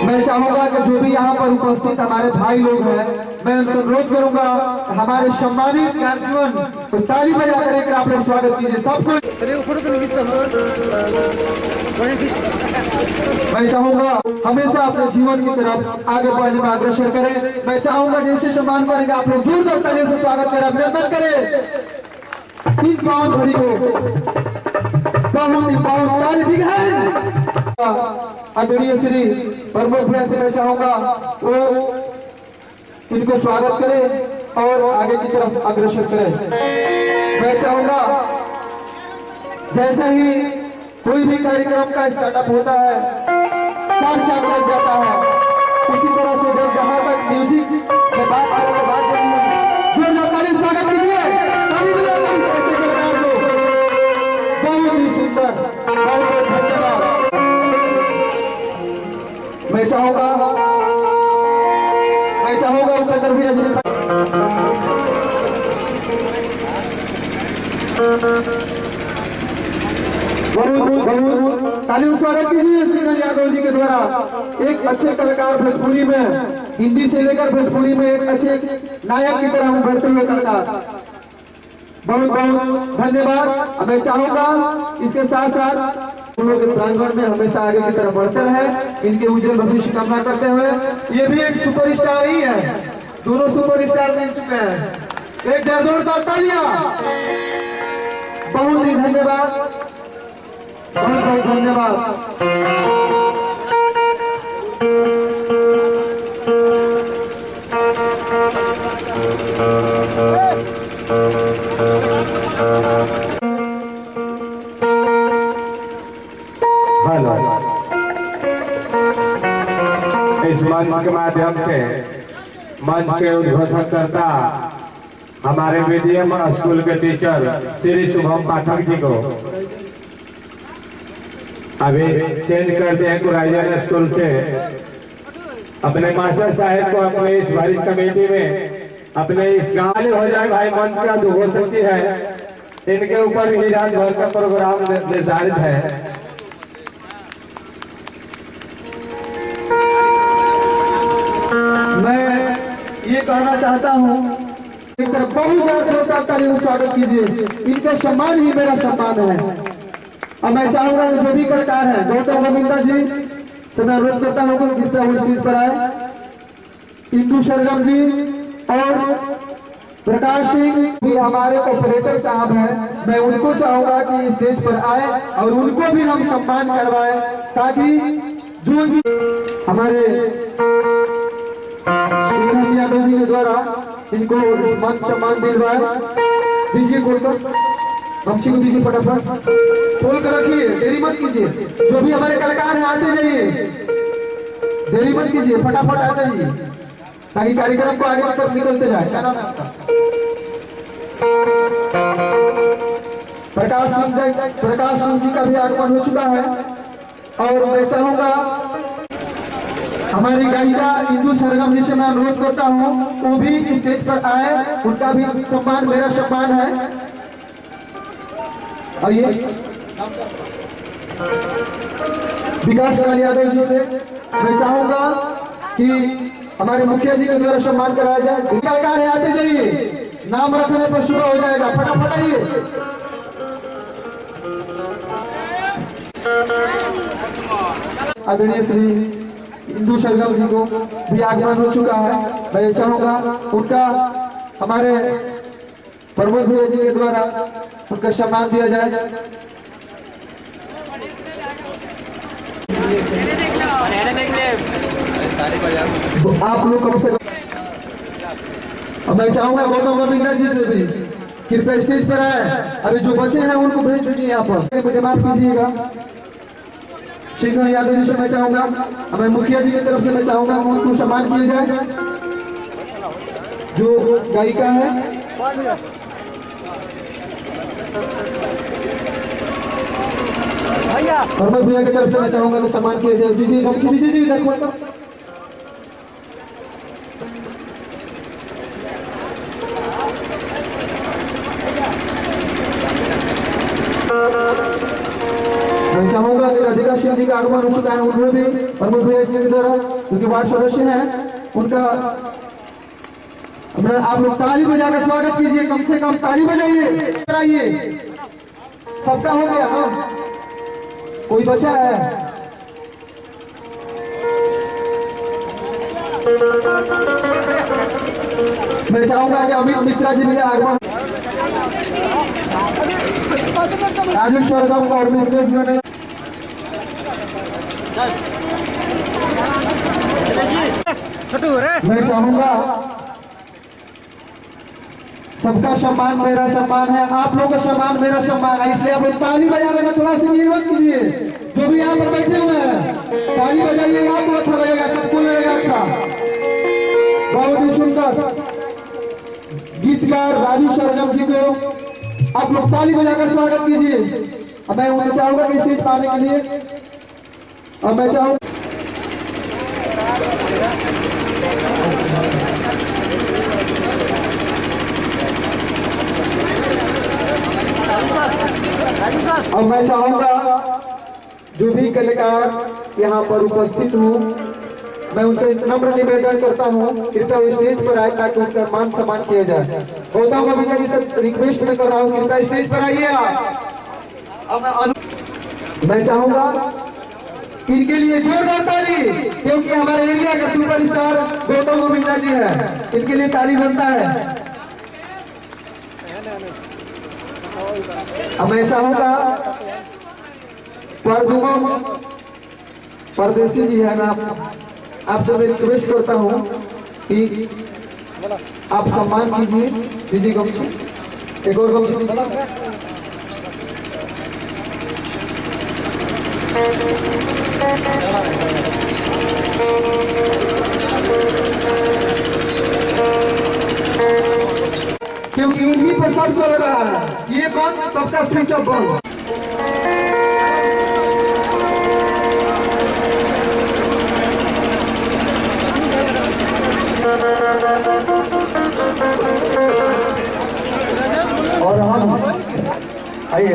मैं चाहूंगा कि जो भी यहाँ पर उपस्थित हमारे भाई लोग हैं, मैं उनसे अनुरोध करूंगा हमारे सम्मानित गार्जियन तो ताली बजा कर आप लोग स्वागत कीजिए सबको। मैं चाहूंगा हमेशा अपने जीवन की तरफ आगे बढ़ने में अग्रसर करें। मैं चाहूंगा जैसे सम्मान करेंगे आप लोग जोरदार तालियों से स्वागत करें, अभिनंदन करें। 3 पाउंड भरी को बहुत ही बहुत ताली दिखाएं। आदरणीय श्री प्रमुख भैया से मैं चाहूंगा वो इनको स्वागत करें और आगे की तरफ अग्रसर करें। मैं चाहूंगा जैसे ही कोई भी कार्यक्रम का स्टार्टअप होता है, 4 चांद लग जाता है, उसी तरह से जब जहां तक म्यूजिक से बात आने के बाद जोरदार स्वागत कीजिए। बहुत ही सुंदर, बहुत धन्यवाद। मैं चाहूंगा उपेंद्र भैया जी बहुत तालियों स्वागत कीजिए श्री यादव जी के द्वारा। एक अच्छे कलाकार भोजपुरी में, हिंदी से लेकर भोजपुरी में एक अच्छे नायक की तरह बढ़ते हुए कलाकार, बहुत बहुत धन्यवाद। मैं चाहूंगा इसके साथ साथ उन लोग के प्रांगण में हमेशा आगे की तरफ बढ़ते रहे, इनके उज्जवल भविष्य कामना करते हुए ये भी एक सुपरस्टार ही है, दोनों सुपरस्टार मिल चुके हैं। एक जोरदार तालियां। बहुत ही धन्यवाद, बहुत बहुत धन्यवाद। इस मंच के माध्यम से मंच के उद्घोषण करता हमारे मीडियम स्कूल के टीचर श्री शुभम पाठक जी को अभी चेंज करते हैं कुराइजन स्कूल से। अपने मास्टर साहब को अपने इस भारी कमेटी में अपने इस गाँव हो जाए भाई मंच का जो हो सकती है, इनके ऊपर ही रात भर का प्रोग्राम निर्धारित है। मैं ये कहना चाहता हूँ एक तरफ बहुत ज्यादा तालियों से स्वागत कीजिए, इनका सम्मान ही मेरा सम्मान है। और मैं चाहूंगा जो भी कलाकार है गौतम गोविंदा जी से मैं अनुरोध करता हूँ कि कृपया वो स्टेज पर आए। इंदू सरगम जी और प्रकाश सिंह भी हमारे ऑपरेटर साहब हैं, मैं उनको चाहूंगा कि स्टेज पर आए और उनको भी हम सम्मान करवाएं, ताकि जो हमारे यादव जी के द्वारा इनको मान सम्मान दिलवाए। दीजिए खोलकर, बच्ची को दीजिए, फटाफट खोल कर रखिए, देरी मत कीजिए। जो भी हमारे कलाकार हैं आते जाइए, देरी मत कीजिए, फटाफट आते जाइए ताकि कार्यक्रम को आगे की तरफ निकलते जाए। क्या नाम है आपका? प्रकाश सिंह जी का भी आगमन हो चुका है। और मैं चाहूंगा हमारी गायिका इंदू सरगम जी से मैं अनुरोध करता हूँ वो भी स्टेज पर आए, उनका भी सम्मान मेरा सम्मान है। आइए विकास लाल यादव जी से मैं चाहूंगा कि हमारे मुखिया जी के द्वारा सम्मान कराया जाए। कलाकार आते जाइए, नाम रखने पर शुरू हो जाएगा, फटाफट आइए। आदरणीय श्री इंदू सरगम जी को भी आगमन हो चुका है। मैं चाहूंगा उनका हमारे प्रमुख भैया जी के द्वारा उनका सम्मान दिया जाए। आप लोग कम से कम, मैं चाहूंगा गौतम गोविंदा जी से भी कृपया स्टेज पर आए। अभी जो बच्चे हैं उनको भेज दीजिए यहाँ पर, मुझे माफ कीजिएगा। सिंह यादव जी से मैं चाहूंगा, हमें मुखिया जी की तरफ से मैं चाहूंगा उनको सम्मान किया जाए। जो गायिका है प्रमुख भैया की तरफ से मैं चाहूंगा कि सम्मान किया जाए। दीजिए जी देखो मैं चाहूंगा कि राधिका सिंह जी का आगमन हो चुका है, उन्होंने भी प्रमुख भैया जी के द्वारा जो कि वार्ड सदस्य हैं उनका आप लोग ताली बजाकर स्वागत कीजिए, कम से कम ताली बजाइए कराइए। सबका हो गया ना, कोई बचा है? मैं चाहूंगा कि अमित मिश्रा जी भी आगमन, राजू स्वर्गम और मित्रेश ने मैं चाहूंगा सबका सम्मान मेरा सम्मान है, आप लोगों का सम्मान मेरा सम्मान है, इसलिए आप लोग ताली बजाने में थोड़ा सा निर्भर कीजिए। जो भी यहाँ पर बैठे हुए हैं ताली बजाइएगा, आपको अच्छा लगेगा, सबको लगेगा अच्छा। बहुत ही सुंदर गीतकार राजू सरगम जी को आप लोग ताली बजाकर स्वागत कीजिए। अब मैं उन्हें चाहूंगा कि स्टेज पाने के लिए, अब मैं चाहूंगा जो भी कलाकार यहाँ पर उपस्थित हूँ मैं उनसे नम्र निवेदन करता हूँ कृपया वो स्टेज पर आए ताकि उनका मान सम्मान किया जाए। गौतम कविता जी से रिक्वेस्ट में कर रहा हूँ कृपया स्टेज पर आइए आप। मैं चाहूंगा इनके लिए जोरदार ताली, क्योंकि हमारे एरिया के सुपरस्टार गौतम कविता जी है, इनके लिए ताली बनता है। अब मैं चाहूंगा परदेसी जी है ना, आपसे मैं रिक्वेस्ट करता हूँ कि आप सम्मान कीजिए। दीजिए गमछी, एक और गमछी क्योंकि इन्हीं पर सब चल रहा है, ये बंद सबका स्विच ऑफ बंद। और हम आइए